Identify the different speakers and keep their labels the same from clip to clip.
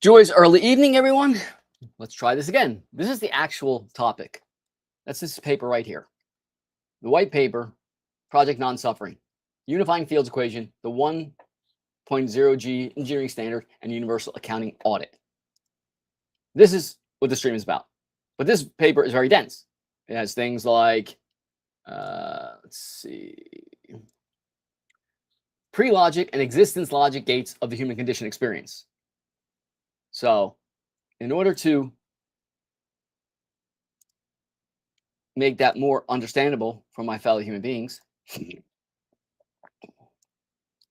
Speaker 1: Joy's early evening, everyone. Let's try this again. This is the actual topic. That's this paper right here. The white paper, Project Non-Suffering, Unifying Fields Equation, the 1.0G Engineering Standard, and Universal Accounting Audit. This is what the stream is about. But this paper is very dense. It has things like, let's see, pre-logic and existence logic gates of the human condition experience. So in order to make that more understandable for my fellow human beings,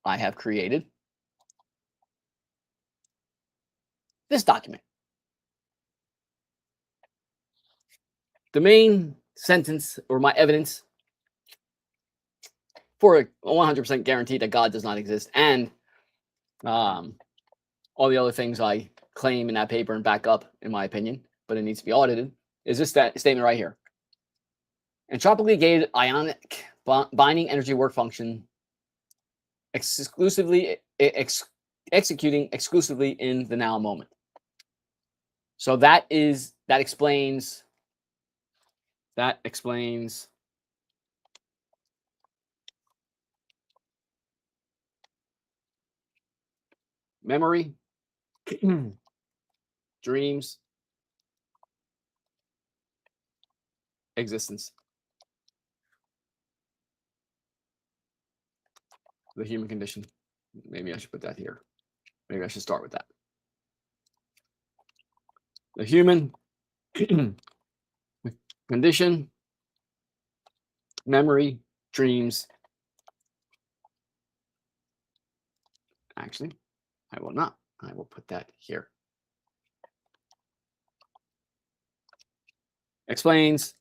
Speaker 1: I have created this document. The main sentence or my evidence for a 100% guarantee that God does not exist and all the other things I claim in that paper and back up, in my opinion, but it needs to be audited, is this statement right here. Entropically gated ionic binding energy work function executing exclusively in the now moment. So that explains memory, dreams, existence, the human condition. Maybe I should put that here. Maybe I should start with that. The human condition, memory, dreams. Actually, I will not. I will put that here. Explains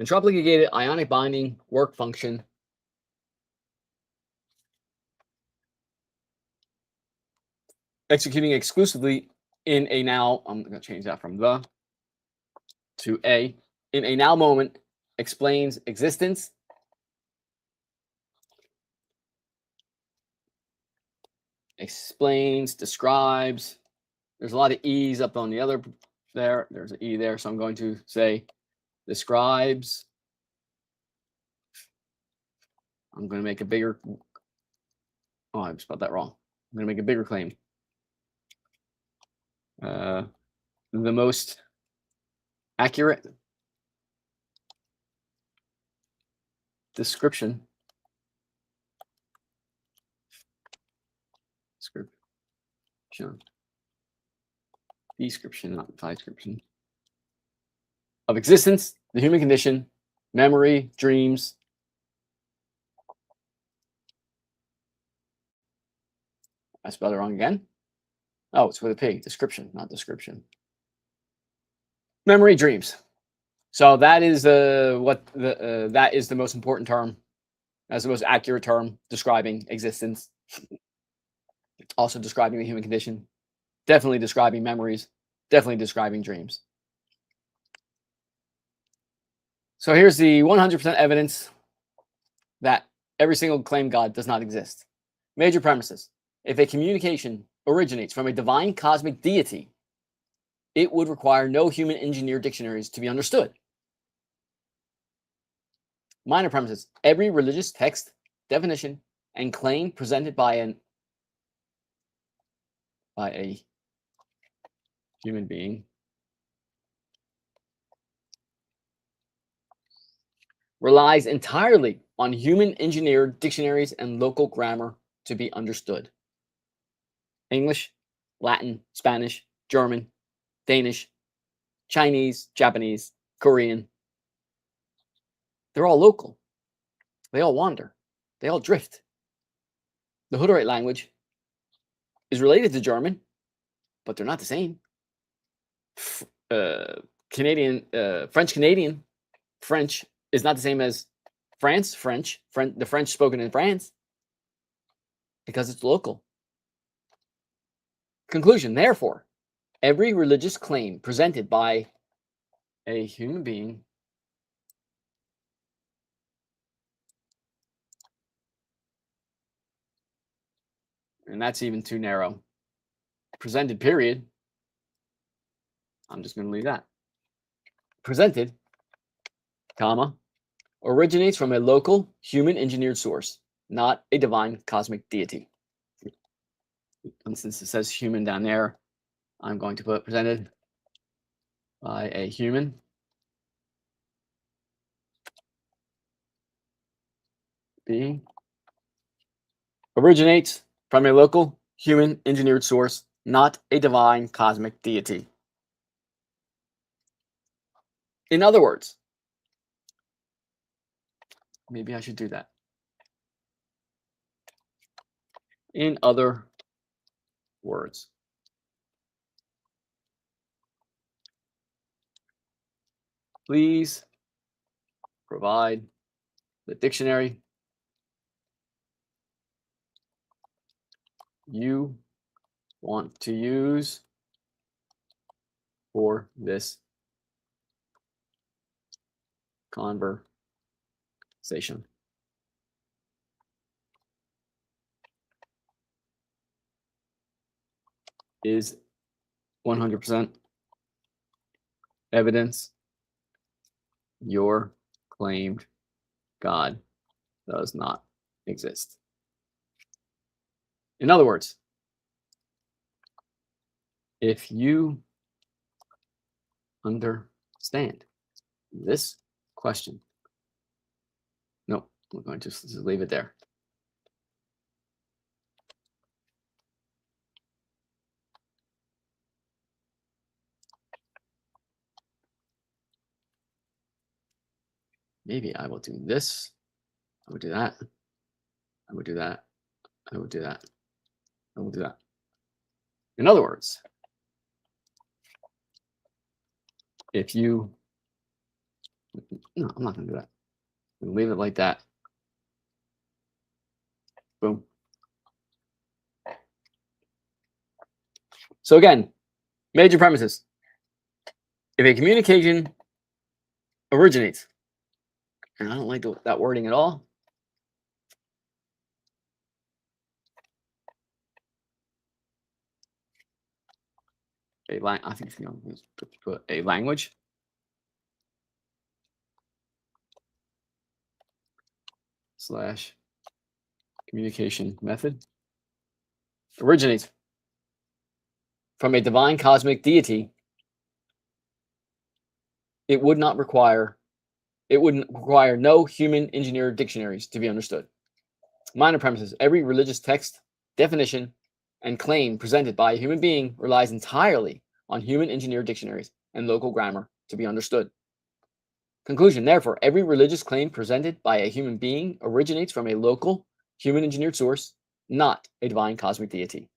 Speaker 1: entropically gated ionic binding work function executing exclusively in a now. I'm going to change that from the to a. In a now moment explains existence, explains, describes. There's a lot of E's up on the other there. There's an E there. So I'm going to say describes. I'm going to make a bigger. Oh, I spelled that wrong. I'm going to make a bigger claim. The most accurate description of existence, the human condition, memory, dreams. I spelled it wrong again. Oh, it's with a P. Description, not description. Memory, dreams. So that is that is the most important term. That's the most accurate term describing existence. Also describing the human condition. Definitely describing memories. Definitely describing dreams. So here's the 100% evidence that every single claim God does not exist. Major premises. If a communication originates from a divine cosmic deity, it would require no human engineered dictionaries to be understood. Minor premises. Every religious text, definition, and claim presented by a human being relies entirely on human engineered dictionaries and local grammar to be understood. English, Latin, Spanish, German, Danish, Chinese, Japanese, Korean. They're all local. They all wander. They all drift. The Hutterite language is related to German, but they're not the same. French Canadian French is not the same as France French, the French spoken in France, because it's local. Conclusion, therefore, every religious claim presented by a human being and that's even too narrow. presented, period. I'm just going to leave that. Presented, comma, originates from a local human engineered source, not a divine cosmic deity. And since it says human down there, I'm going to put presented by a human being. Originates from a local human engineered source, not a divine cosmic deity. In other words, maybe I should do that. In other words, please provide the dictionary you want to use for this conversation. Is 100% evidence your claimed God does not exist. In other words, if you understand this question, no, we're going to just leave it there. Maybe I will do this. I will do that. I will do that. I will do that. I will do that. In other words, if you, no, I'm not going to do that. We'll leave it like that. Boom. So again, major premises. If a communication originates, and I don't like that wording at all. I think put a language / communication method originates from a divine cosmic deity, it would require no human engineered dictionaries to be understood. Minor premises. Every religious text, definition, and claim presented by a human being relies entirely on human engineered dictionaries and local grammar to be understood. Conclusion. Therefore, every religious claim presented by a human being originates from a local human engineered source, not a divine cosmic deity.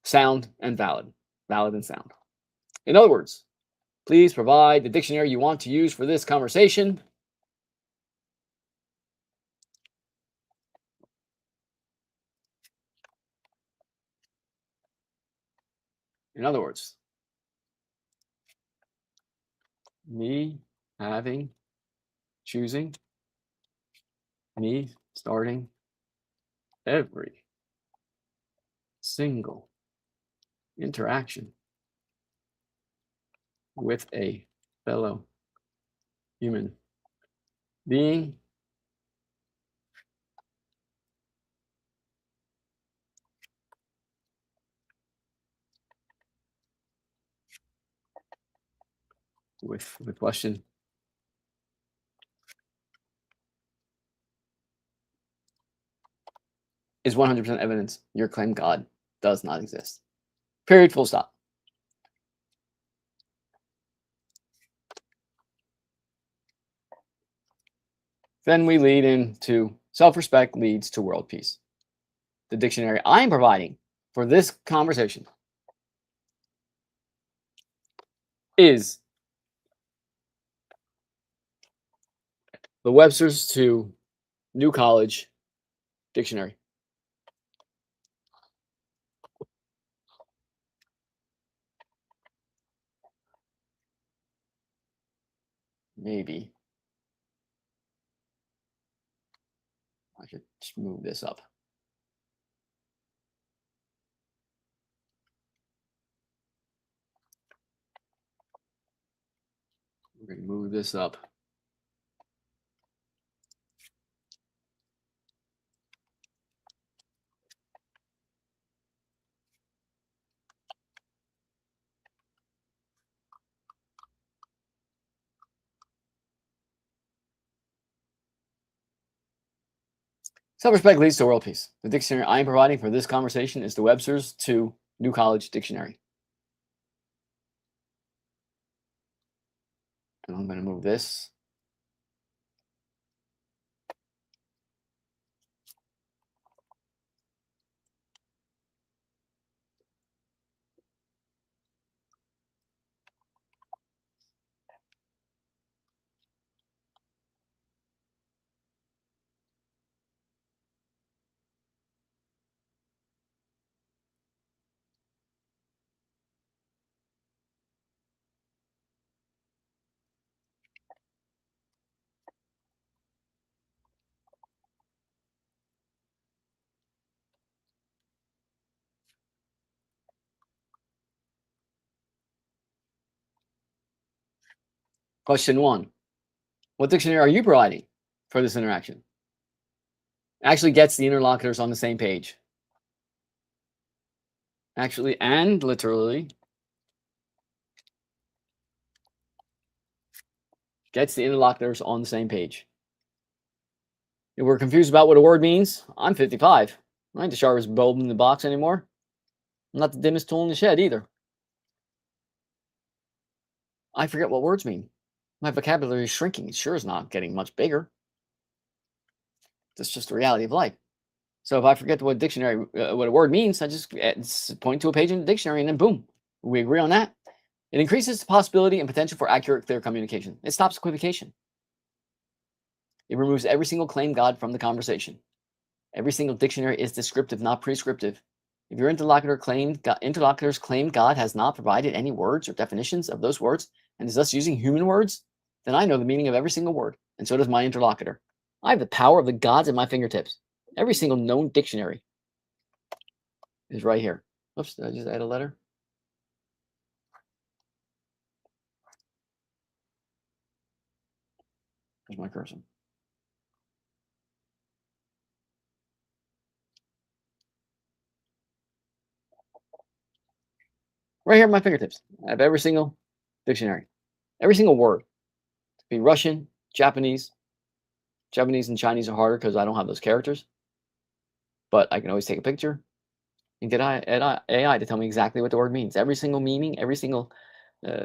Speaker 1: Sound and valid. Valid and sound. In other words, please provide the dictionary you want to use for this conversation. In other words, me choosing, me starting every single interaction with a fellow human being with the question is 100% evidence your claim God does not exist. Period, full stop. Then we lead into self-respect leads to world peace. The dictionary I am providing for this conversation is the Webster's to New College Dictionary. Maybe I should just move this up. We're going to move this up. Self-respect leads to world peace. The dictionary I am providing for this conversation is the Webster's 2 New College Dictionary. And I'm going to move this. Question 1. What dictionary are you providing for this interaction? Actually gets the interlocutors on the same page. Actually and literally gets the interlocutors on the same page. If we're confused about what a word means, I'm 55. I ain't the sharpest bulb in the box anymore. I'm not the dimmest tool in the shed either. I forget what words mean. My vocabulary is shrinking. It sure is not getting much bigger. That's just the reality of life. So if I forget what a word means, I just point to a page in the dictionary and then boom, we agree on that. It increases the possibility and potential for accurate, clear communication. It stops equivocation. It removes every single claim God from the conversation. Every single dictionary is descriptive, not prescriptive. If your interlocutors claim God has not provided any words or definitions of those words and is thus using human words, then I know the meaning of every single word, and so does my interlocutor. I have the power of the gods at my fingertips. Every single known dictionary is right here. Oops, did I just add a letter? There's my cursor. Right here at my fingertips. I have every single dictionary, every single word. It could be Russian, Japanese. Japanese and Chinese are harder because I don't have those characters. But I can always take a picture and get AI to tell me exactly what the word means. Every single meaning, every single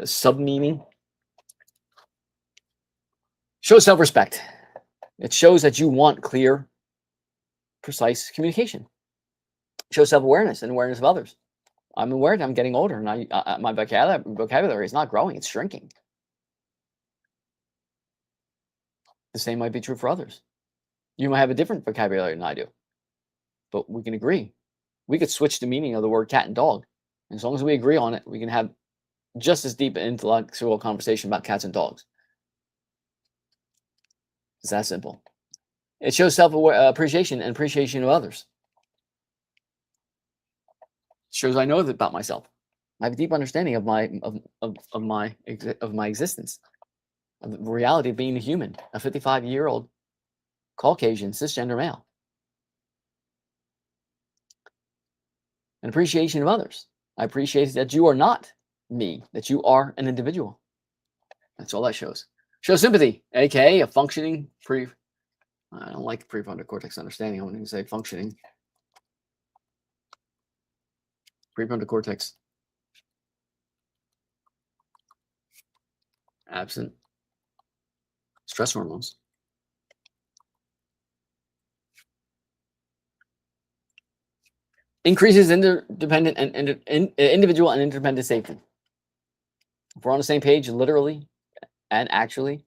Speaker 1: sub-meaning. Shows self-respect. It shows that you want clear, precise communication. It shows self-awareness and awareness of others. I'm aware that I'm getting older, and my vocabulary is not growing; it's shrinking. The same might be true for others. You might have a different vocabulary than I do, but we can agree. We could switch the meaning of the word cat and dog, and as long as we agree on it, we can have just as deep an intellectual conversation about cats and dogs. It's that simple. It shows self-appreciation and appreciation of others. It shows I know about myself. I have a deep understanding of my existence, of the reality of being a human, a 55-year-old Caucasian cisgender male. An appreciation of others. I appreciate that you are not me, that you are an individual. That's all that shows. Shows sympathy, aka a functioning I don't like prefrontal cortex understanding. I'm going to say functioning. Prefrontal cortex absent. Stress hormones. Increases interdependent and individual and interdependent safety. If we're on the same page, literally and actually,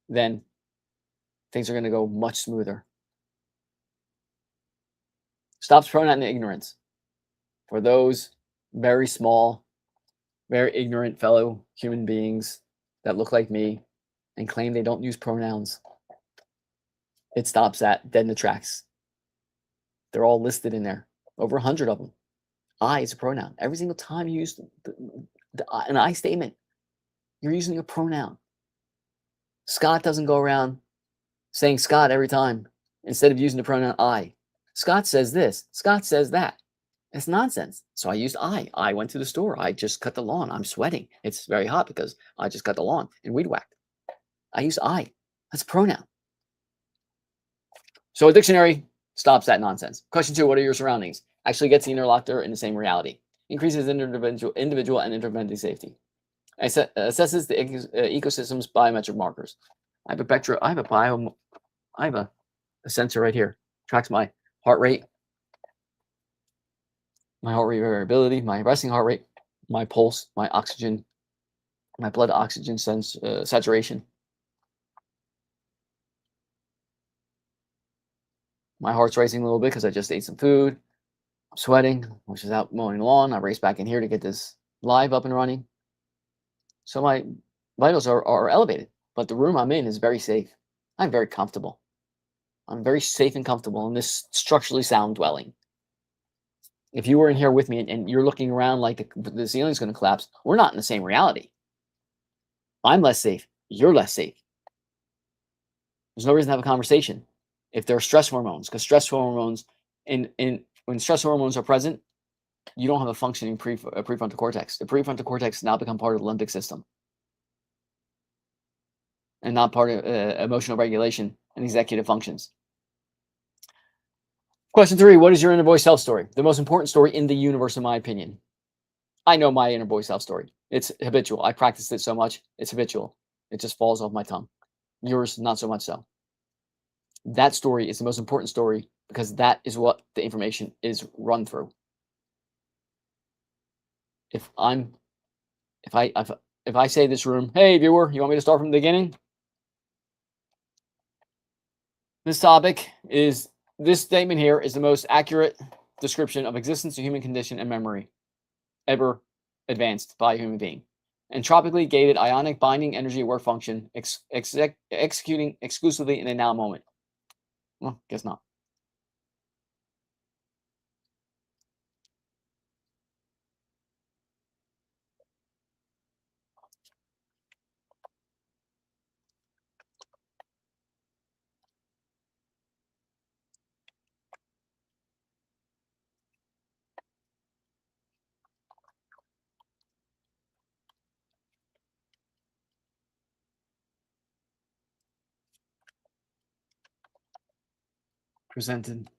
Speaker 1: then things are going to go much smoother. Stops pronoun ignorance. For those very small, very ignorant fellow human beings that look like me and claim they don't use pronouns, it stops that dead in the tracks. They're all listed in there, over 100 of them. I is a pronoun. Every single time you use an I statement, you're using a pronoun. Scott doesn't go around saying Scott every time instead of using the pronoun I. Scott says this. Scott says that. It's nonsense. So I used I. I went to the store. I just cut the lawn. I'm sweating. It's very hot because I just cut the lawn and weed whacked. I use I. That's a pronoun. So a dictionary stops that nonsense. Question 2, what are your surroundings? Actually gets the interlocutor in the same reality. Increases individual and interventing safety. Assesses the ecosystem's biometric markers. I have a sensor right here. Tracks my heart rate, variability, my resting heart rate, my pulse, my oxygen, my blood oxygen saturation. My heart's racing a little bit because I just ate some food. I'm sweating, which is out mowing the lawn. I race back in here to get this live up and running. So my vitals are elevated, but the room I'm in is very safe. I'm very comfortable. I'm very safe and comfortable in this structurally sound dwelling. If you were in here with me and you're looking around like the ceiling's going to collapse, we're not in the same reality. I'm less safe. You're less safe. There's no reason to have a conversation if there are stress hormones, because stress hormones, when stress hormones are present, you don't have a functioning prefrontal cortex. The prefrontal cortex now become part of the limbic system and not part of emotional regulation and executive functions. Question 3, what is your inner voice self story? The most important story in the universe, in my opinion. I know my inner voice self story. It's habitual. I practiced it so much. It's habitual. It just falls off my tongue. Yours, not so much so. That story is the most important story because that is what the information is run through. If I say this room, hey viewer, you want me to start from the beginning? This statement here is the most accurate description of existence, the human condition, and memory ever advanced by a human being. Entropically gated ionic binding energy work function executing exclusively in a now moment. Well, guess not. Presented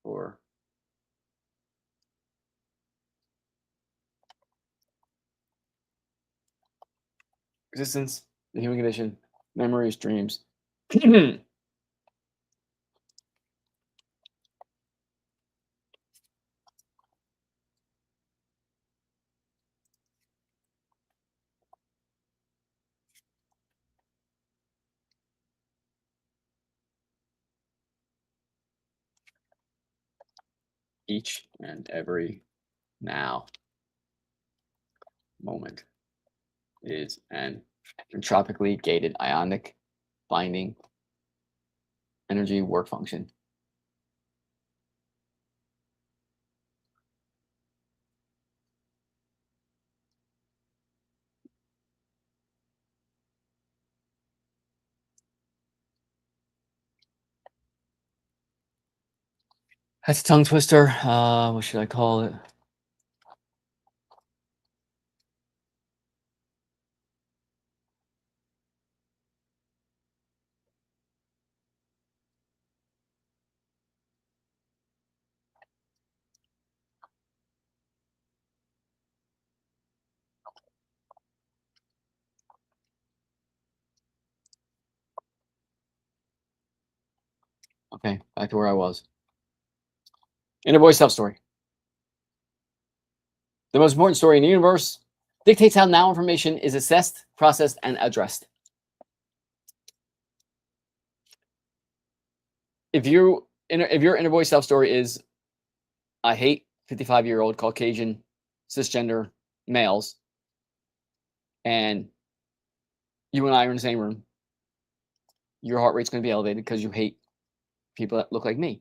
Speaker 1: for existence, the human condition, memories, dreams. Each and every now moment is an entropically gated ionic binding energy work function. That's a tongue twister. What should I call it? Okay, back to where I was. Inner voice self story. The most important story in the universe dictates how now information is assessed, processed, and addressed. If your inner voice self story is, I hate 55-year-old Caucasian cisgender males, and you and I are in the same room, your heart rate's going to be elevated because you hate people that look like me.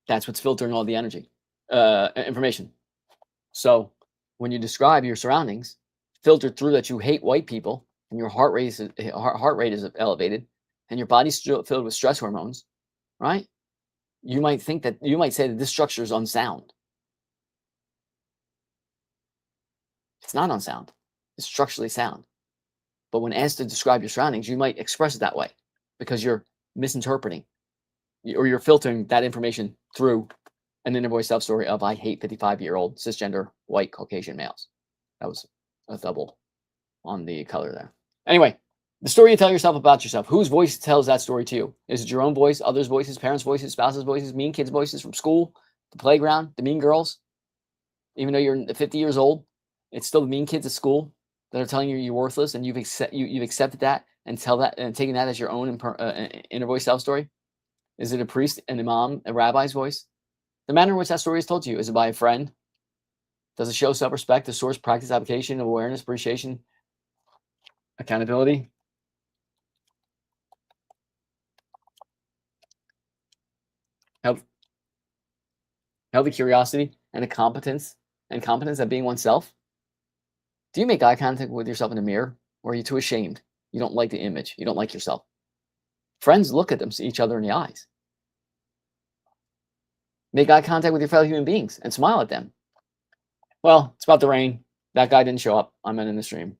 Speaker 1: That's what's filtering all the energy. information. So when you describe your surroundings, filtered through that you hate white people and your heart rate is elevated and your body's filled with stress hormones, right? You might say that this structure is unsound. It's not unsound. It's structurally sound. But when asked to describe your surroundings, you might express it that way because you're misinterpreting or you're filtering that information through an inner voice self story of I hate 55-year-old cisgender white Caucasian males. That was a double on the color there. Anyway, the story you tell yourself about yourself. Whose voice tells that story to you? Is it your own voice, others' voices, parents' voices, spouses' voices, mean kids' voices from school, the playground, the mean girls? Even though you're 50 years old, it's still the mean kids at school that are telling you you're worthless, and you've accepted that and taking that as your own inner voice self story. Is it a priest, an imam, a rabbi's voice? The manner in which that story is told to you, is it by a friend? Does it show self-respect, the source, practice, application, awareness, appreciation, accountability? Healthy curiosity and a competence at being oneself? Do you make eye contact with yourself in the mirror, or are you too ashamed? You don't like the image. You don't like yourself. Friends look at each other in the eyes. Make eye contact with your fellow human beings and smile at them. Well, it's about the rain. That guy didn't show up. I'm in the stream.